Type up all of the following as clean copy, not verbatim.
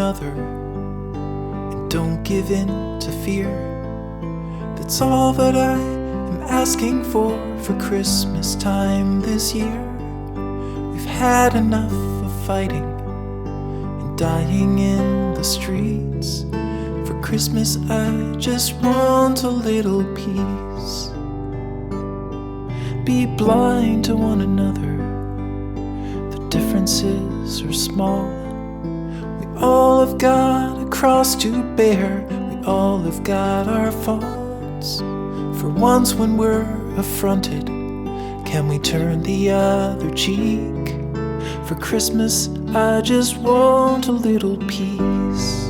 another, and don't give in to fear. That's all that I am asking for Christmas time this year. We've had enough of fighting and dying in the streets. For Christmas I just want a little peace. Be blind to one another, the differences are small. We all have got a cross to bear, we all have got our faults. For once when we're affronted, can we turn the other cheek? For Christmas I just want a little peace.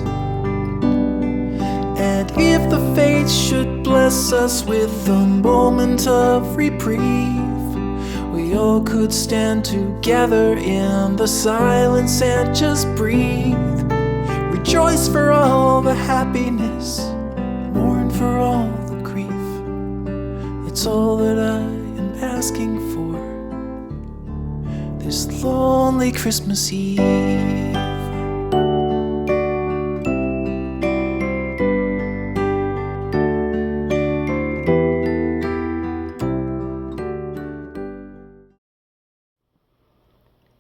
And if the fates should bless us with a moment of reprieve, we all could stand together in the silence and just breathe. Rejoice for all the happiness, mourn for all the grief. It's all that I am asking for this lonely Christmas Eve.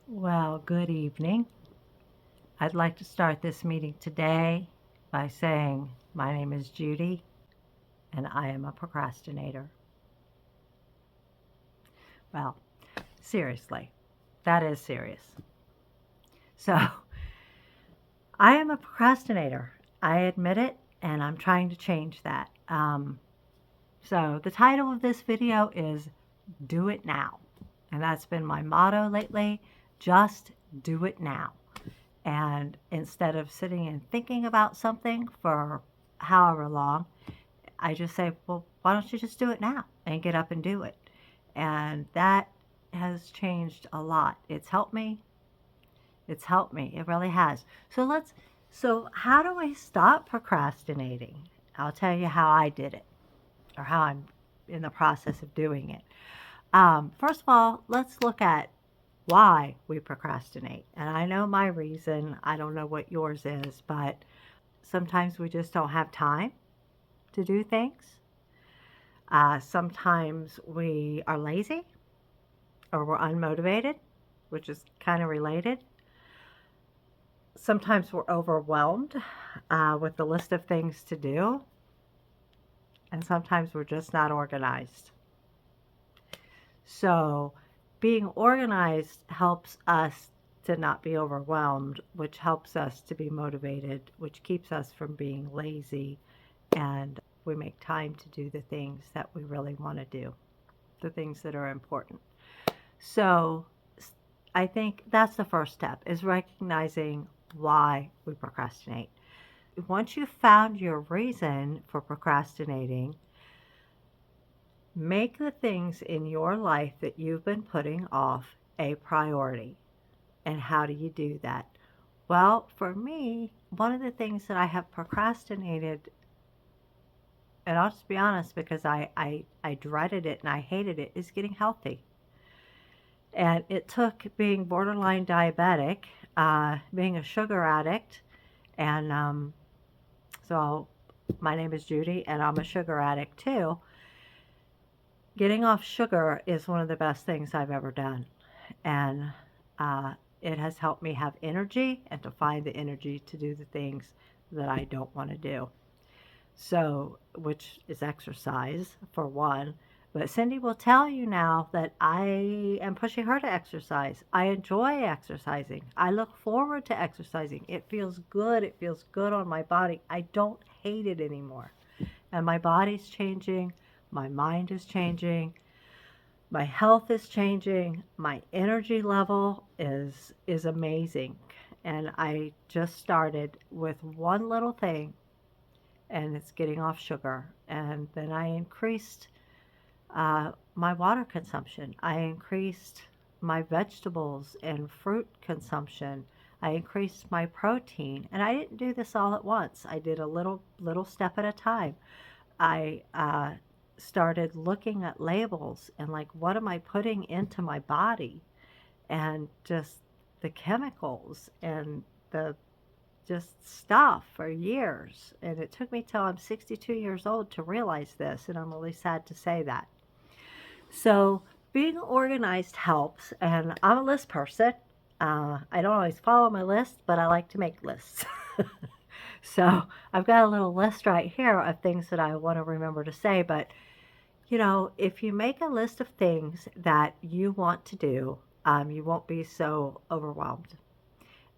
Well, good evening. I'd like to start this meeting today by saying my name is Judy and I am a procrastinator. Well, seriously, that is serious. So, I am a procrastinator. I admit it, and I'm trying to change that. So, the title of this video is Do It Now. And that's been my motto lately, just do it now. And instead of sitting and thinking about something for however long, I just say, well, why don't you just do it now and get up and do it? And that has changed a lot. It's helped me. It really has. So how do I stop procrastinating? I'll tell you how I did it, or how I'm in the process of doing it. First of all, let's look at why we procrastinate. And I know my reason. I don't know what yours is, but sometimes we just don't have time to do things. Sometimes we are lazy or we're unmotivated, which is kind of related. Sometimes we're overwhelmed with the list of things to do. And sometimes we're just not organized. So being organized helps us to not be overwhelmed, which helps us to be motivated, which keeps us from being lazy, and we make time to do the things that we really want to do, the things that are important. So I think that's the first step, is recognizing why we procrastinate. Once you've found your reason for procrastinating, make the things in your life that you've been putting off a priority. And how do you do that? Well, for me, one of the things that I have procrastinated, and I'll just be honest because I dreaded it and I hated it, is getting healthy. And it took being borderline diabetic, being a sugar addict, and so my name is Judy and I'm a sugar addict too. Getting off sugar is one of the best things I've ever done. And it has helped me have energy and to find the energy to do the things that I don't want to do. So, which is exercise for one. But Cindy will tell you now that I am pushing her to exercise. I enjoy exercising. I look forward to exercising. It feels good. It feels good on my body. I don't hate it anymore. And my body's changing. My mind is changing. My health is changing. My energy level is amazing. And I just started with one little thing, and it's getting off sugar. And then I increased my water consumption. I increased my vegetables and fruit consumption. I increased my protein. And I didn't do this all at once. I did a little step at a time. I started looking at labels and like, what am I putting into my body? And just the chemicals and the just stuff for years. And it took me till I'm 62 years old to realize this. And I'm really sad to say that. So being organized helps. And I'm a list person. I don't always follow my list, but I like to make lists. So I've got a little list right here of things that I want to remember to say. But, if you make a list of things that you want to do, you won't be so overwhelmed.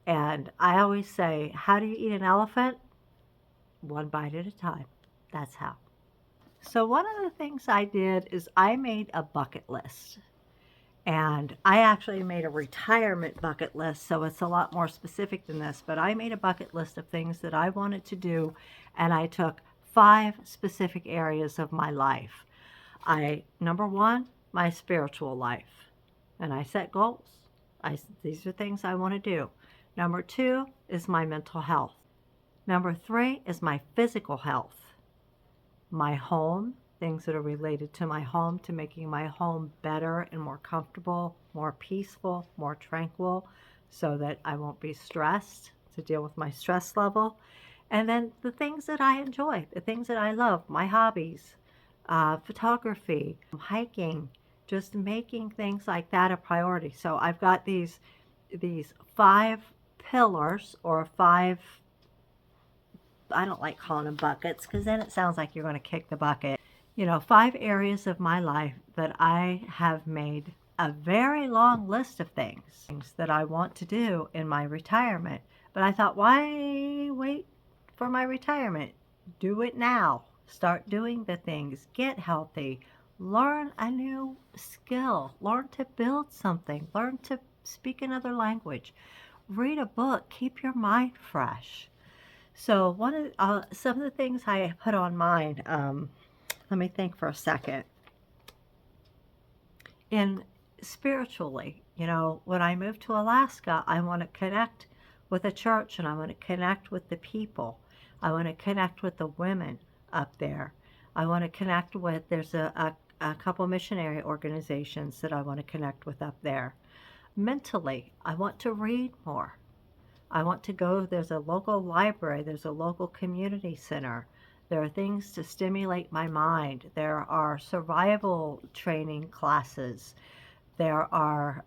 And I always say, how do you eat an elephant? One bite at a time. That's how. So, one of the things I did is I made a bucket list. And I actually made a retirement bucket list, so it's a lot more specific than this. But I made a bucket list of things that I wanted to do, and I took 5 specific areas of my life. Number one, my spiritual life, and I set goals. These are things I want to do. Number two is my mental health. Number three is my physical health, my home, things that are related to my home, to making my home better and more comfortable, more peaceful, more tranquil, so that I won't be stressed, to deal with my stress level. And then the things that I enjoy, the things that I love, my hobbies, photography, hiking, just making things like that a priority. So I've got these 5 pillars, or 5, I don't like calling them buckets because then it sounds like you're going to kick the bucket. 5 areas of my life that I have made a very long list of things that I want to do in my retirement. But I thought, why wait for my retirement? Do it now. Start doing the things. Get healthy. Learn a new skill. Learn to build something. Learn to speak another language. Read a book. Keep your mind fresh. So some of the things I put on mine, let me think for a second. And spiritually, when I moved to Alaska, I want to connect with a church, and I want to connect with the people. I want to connect with the women up there. I want to connect with, there's a couple missionary organizations that I want to connect with up there. Mentally, I want to read more. I want to go, there's a local library, there's a local community center. There are things to stimulate my mind. There are survival training classes. There are,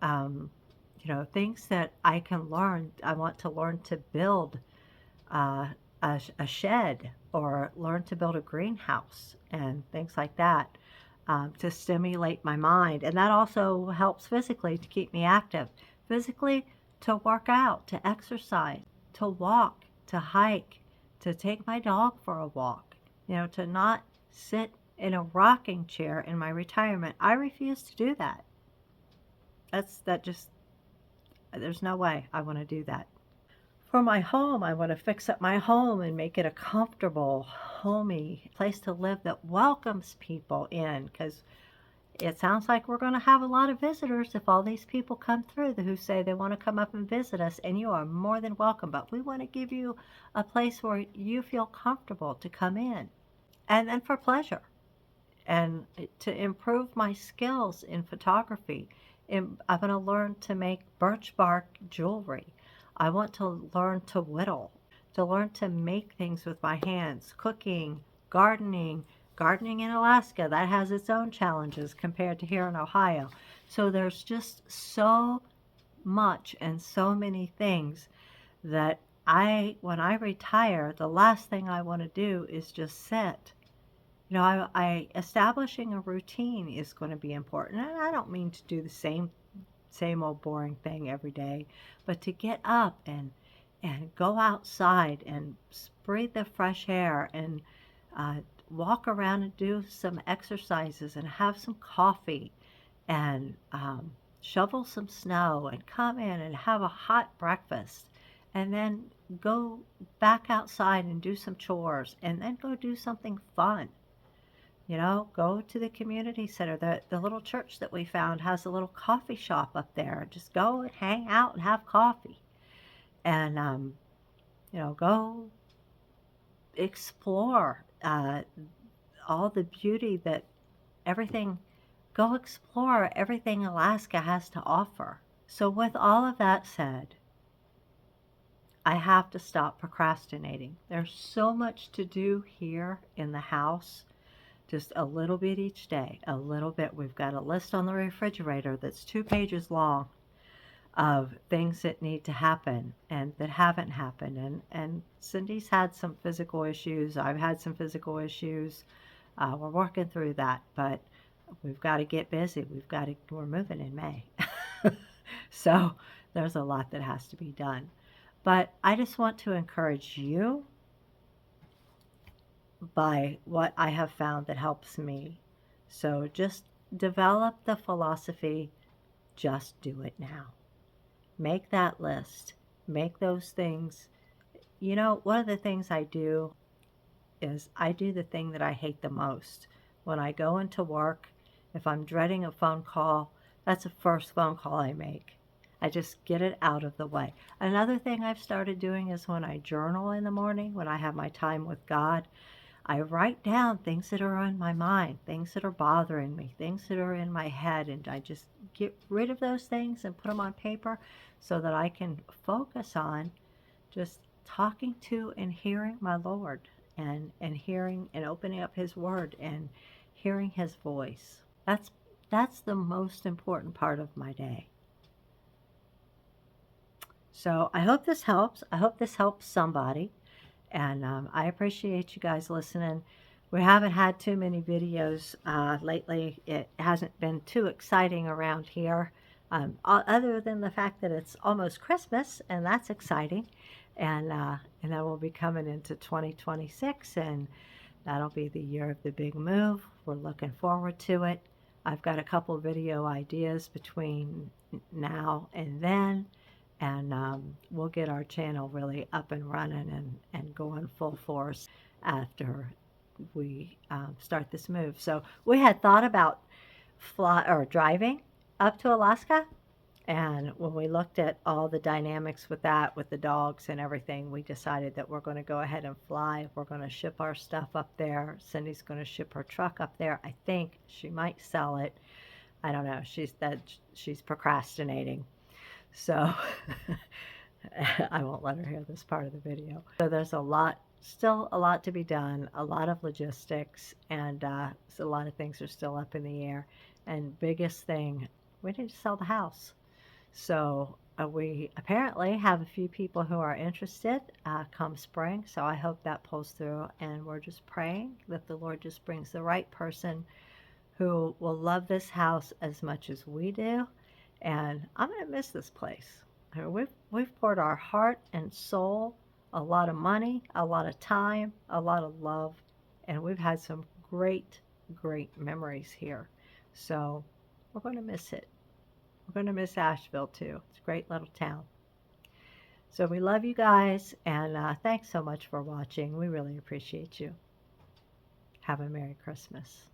things that I can learn. I want to learn to build a shed, or learn to build a greenhouse and things like that, to stimulate my mind. And that also helps physically, to keep me active. Physically, to work out, to exercise, to walk, to hike, to take my dog for a walk, to not sit in a rocking chair in my retirement. I refuse to do that. There's no way I want to do that. For my home, I want to fix up my home and make it a comfortable, homey place to live that welcomes people in, because it sounds like we're going to have a lot of visitors if all these people come through who say they want to come up and visit us, and you are more than welcome. But we want to give you a place where you feel comfortable to come in, and then for pleasure, and to improve my skills in photography. I'm going to learn to make birch bark jewelry. I want to learn to whittle, to learn to make things with my hands, cooking, gardening. Gardening in Alaska, that has its own challenges compared to here in Ohio. So there's just so much and so many things that when I retire, the last thing I want to do is just sit. Establishing a routine is going to be important. And I don't mean to do the same old boring thing every day, but to get up and go outside and breathe the fresh air, and walk around and do some exercises, and have some coffee, and shovel some snow, and come in and have a hot breakfast, and then go back outside and do some chores, and then go do something fun. Go to the community center. The little church that we found has a little coffee shop up there. Just go and hang out and have coffee, and go explore all the beauty that go explore everything Alaska has to offer. So with all of that said, I have to stop procrastinating. There's so much to do here in the house, just a little bit each day, a little bit. We've got a list on the refrigerator that's 2 pages long of things that need to happen and that haven't happened. And Cindy's had some physical issues. I've had some physical issues. We're working through that, but we've got to get busy. We're moving in May. So there's a lot that has to be done. But I just want to encourage you by what I have found that helps me. So just develop the philosophy, just do it now. Make that list. Make those things. You know, one of the things I do is I do the thing that I hate the most. When I go into work, if I'm dreading a phone call, that's the first phone call I make. I just get it out of the way. Another thing I've started doing is when I journal in the morning, when I have my time with God, I write down things that are on my mind, things that are bothering me, things that are in my head, and I just get rid of those things and put them on paper so that I can focus on just talking to and hearing my Lord and hearing and opening up his word and hearing his voice. That's the most important part of my day. So I hope this helps. I hope this helps somebody. And I appreciate you guys listening. We haven't had too many videos lately. It hasn't been too exciting around here, other than the fact that it's almost Christmas, and that's exciting. And then we'll be coming into 2026, and that'll be the year of the big move. We're looking forward to it. I've got a couple video ideas between now and then, and we'll get our channel really up and running and going full force after we start this move. So we had thought about driving up to Alaska, and when we looked at all the dynamics with that, with the dogs and everything, we decided that we're going to go ahead and fly. We're going to ship our stuff up there. Cindy's going to ship her truck up there. I think she might sell it. I don't know. She's procrastinating. So I won't let her hear this part of the video. So there's still a lot to be done, a lot of logistics, and so a lot of things are still up in the air. And biggest thing, we need to sell the house. So we apparently have a few people who are interested come spring. So I hope that pulls through. And we're just praying that the Lord just brings the right person who will love this house as much as we do. And I'm going to miss this place. I mean, we've poured our heart and soul, a lot of money, a lot of time, a lot of love. And we've had some great, great memories here. So we're going to miss it. We're going to miss Asheville too. It's a great little town. So we love you guys, and thanks so much for watching. We really appreciate you. Have a Merry Christmas.